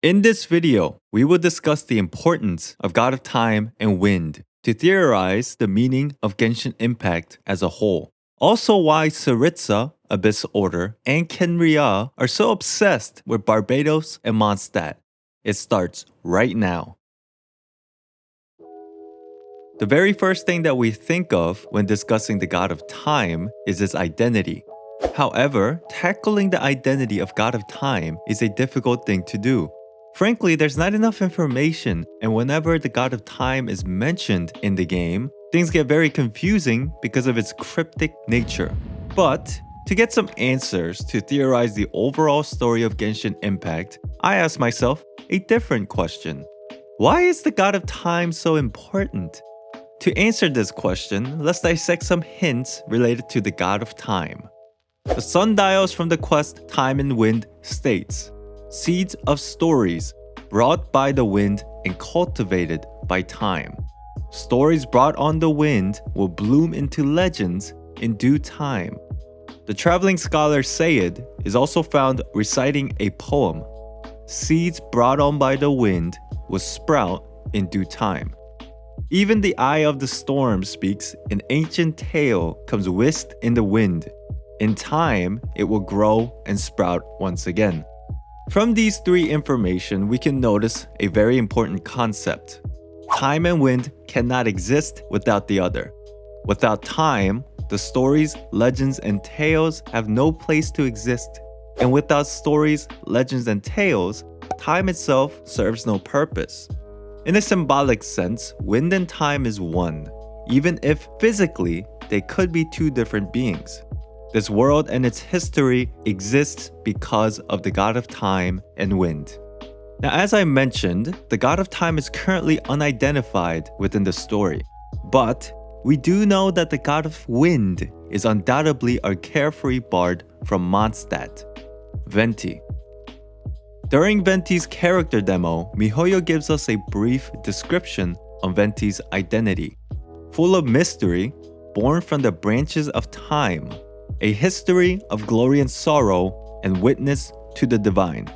In this video, we will discuss the importance of God of Time and Wind to theorize the meaning of Genshin Impact as a whole. Also why Cyclical, Abyss Order, and Khaenri'ah are so obsessed with Barbatos and Mondstadt. It starts right now. The very first thing that we think of when discussing the God of Time is his identity. However, tackling the identity of God of Time is a difficult thing to do. Frankly, there's not enough information, and whenever the God of Time is mentioned in the game, things get very confusing because of its cryptic nature. But to get some answers to theorize the overall story of Genshin Impact, I asked myself a different question. Why is the God of Time so important? To answer this question, let's dissect some hints related to the God of Time. The sundials from the quest Time and Wind states, seeds of stories brought by the wind and cultivated by time. Stories brought on the wind will bloom into legends in due time. The traveling scholar Sayed is also found reciting a poem. Seeds brought on by the wind will sprout in due time. Even the eye of the storm speaks, an ancient tale comes whisked in the wind. In time, it will grow and sprout once again. From these three information, we can notice a very important concept. Time and wind cannot exist without the other. Without time, the stories, legends, and tales have no place to exist. And without stories, legends, and tales, time itself serves no purpose. In a symbolic sense, wind and time is one, even if physically they could be two different beings. This world and its history exists because of the God of Time and Wind. Now, as I mentioned, the God of Time is currently unidentified within the story, but we do know that the God of Wind is undoubtedly our carefree bard from Mondstadt, Venti. During Venti's character demo, miHoYo gives us a brief description on Venti's identity. Full of mystery, born from the branches of time, a history of glory and sorrow, and witness to the divine.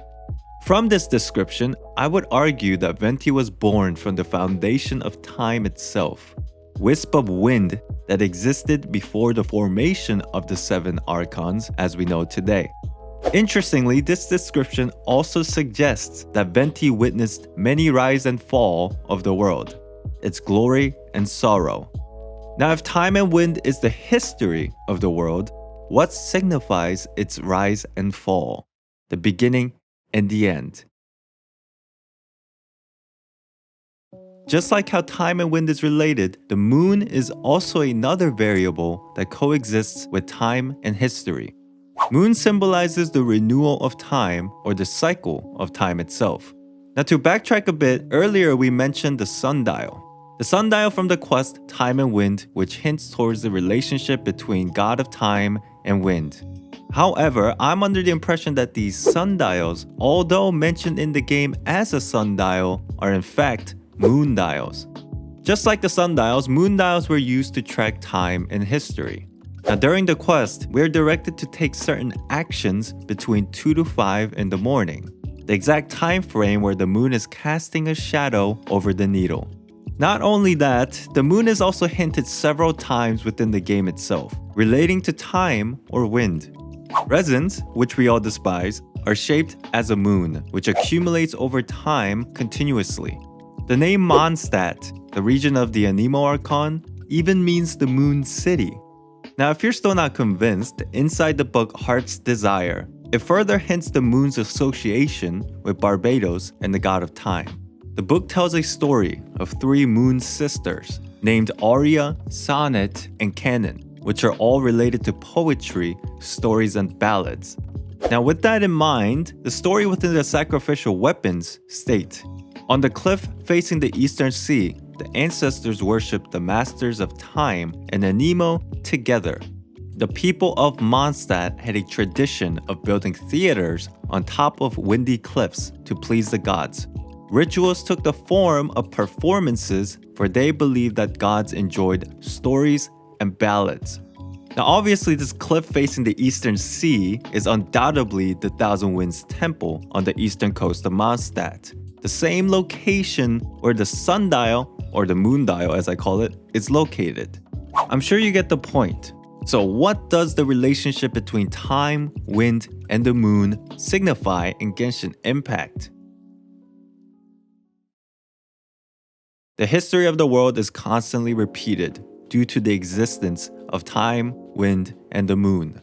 From this description, I would argue that Venti was born from the foundation of time itself, wisp of wind that existed before the formation of the 7 Archons as we know today. Interestingly, this description also suggests that Venti witnessed many rise and fall of the world, its glory and sorrow. Now, if time and wind is the history of the world, what signifies its rise and fall, the beginning and the end? Just like how time and wind is related, the moon is also another variable that coexists with time and history. Moon symbolizes the renewal of time or the cycle of time itself. Now, to backtrack a bit, earlier we mentioned the sundial. The sundial from the quest Time and Wind, which hints towards the relationship between God of Time and Wind. However, I'm under the impression that these sundials, although mentioned in the game as a sundial, are in fact moon dials. Just like the sundials, moon dials were used to track time and history. Now, during the quest, we're directed to take certain actions between 2 to 5 in the morning, the exact time frame where the moon is casting a shadow over the needle. Not only that, the moon is also hinted several times within the game itself, relating to time or wind. Resins, which we all despise, are shaped as a moon, which accumulates over time continuously. The name Mondstadt, the region of the Anemo Archon, even means the moon city. Now, if you're still not convinced, inside the book Heart's Desire, it further hints the moon's association with Barbatos and the God of Time. The book tells a story of 3 moon sisters named Aria, Sonnet, and Canon, which are all related to poetry, stories, and ballads. Now, with that in mind, the story within the sacrificial weapons state, on the cliff facing the eastern sea, the ancestors worshipped the masters of time and Anemo together. The people of Mondstadt had a tradition of building theaters on top of windy cliffs to please the gods. Rituals took the form of performances, for they believed that gods enjoyed stories and ballads. Now obviously this cliff facing the eastern sea is undoubtedly the Thousand Winds Temple on the eastern coast of Mondstadt, the same location where the sundial, or the moon dial as I call it, is located. I'm sure you get the point. So what does the relationship between time, wind, and the moon signify in Genshin Impact? The history of the world is constantly repeated due to the existence of time, wind, and the moon.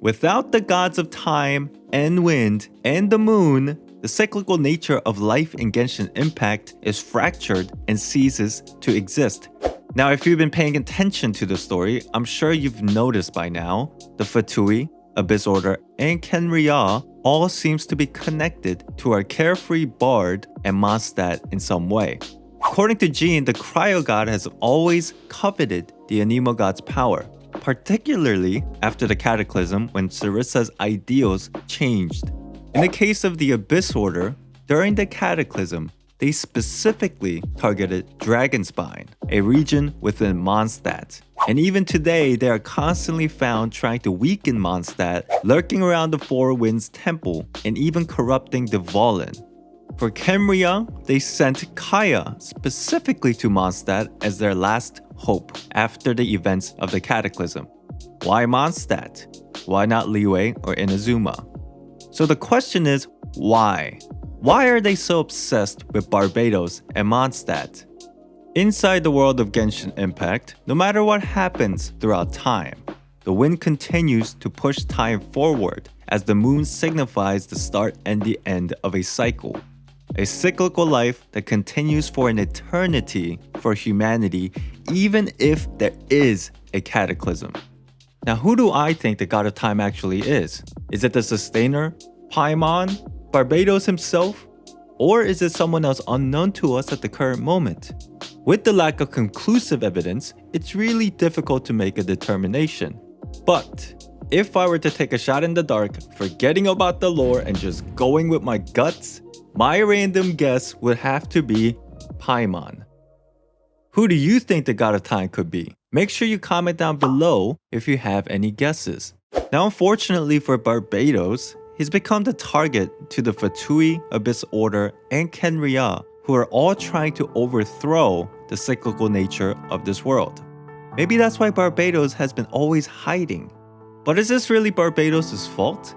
Without the gods of time and wind and the moon, the cyclical nature of life in Genshin Impact is fractured and ceases to exist. Now, if you've been paying attention to the story, I'm sure you've noticed by now, the Fatui, Abyss Order, and Khaenri'ah all seems to be connected to our carefree bard and Mondstadt in some way. According to Jean, the Cryo God has always coveted the Anemo God's power, particularly after the Cataclysm when Sarissa's ideals changed. In the case of the Abyss Order, during the Cataclysm, they specifically targeted Dragonspine, a region within Mondstadt. And even today, they are constantly found trying to weaken Mondstadt, lurking around the Four Winds Temple, and even corrupting the Valen. For Khaenri'ah, they sent Kaya specifically to Mondstadt as their last hope after the events of the Cataclysm. Why Mondstadt? Why not Liyue or Inazuma? So the question is, why? Why are they so obsessed with Barbatos and Mondstadt? Inside the world of Genshin Impact, no matter what happens throughout time, the wind continues to push time forward as the moon signifies the start and the end of a cycle. A cyclical life that continues for an eternity for humanity, even if there is a cataclysm. Now, who do I think the God of Time actually is? Is it the Sustainer, Paimon, Barbatos himself? Or is it someone else unknown to us at the current moment? With the lack of conclusive evidence, it's really difficult to make a determination. But if I were to take a shot in the dark, forgetting about the lore and just going with my guts, my random guess would have to be Paimon. Who do you think the God of Time could be? Make sure you comment down below if you have any guesses. Now, unfortunately for Barbatos, he's become the target to the Fatui, Abyss Order, and Khaenri'ah, who are all trying to overthrow the cyclical nature of this world. Maybe that's why Barbatos has been always hiding. But is this really Barbatos' fault?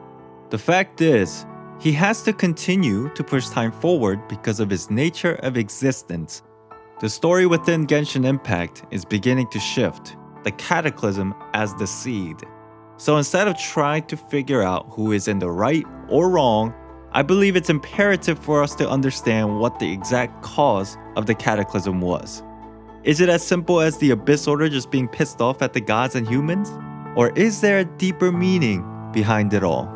The fact is, he has to continue to push time forward because of his nature of existence. The story within Genshin Impact is beginning to shift, the Cataclysm as the seed. So instead of trying to figure out who is in the right or wrong, I believe it's imperative for us to understand what the exact cause of the Cataclysm was. Is it as simple as the Abyss Order just being pissed off at the gods and humans? Or is there a deeper meaning behind it all?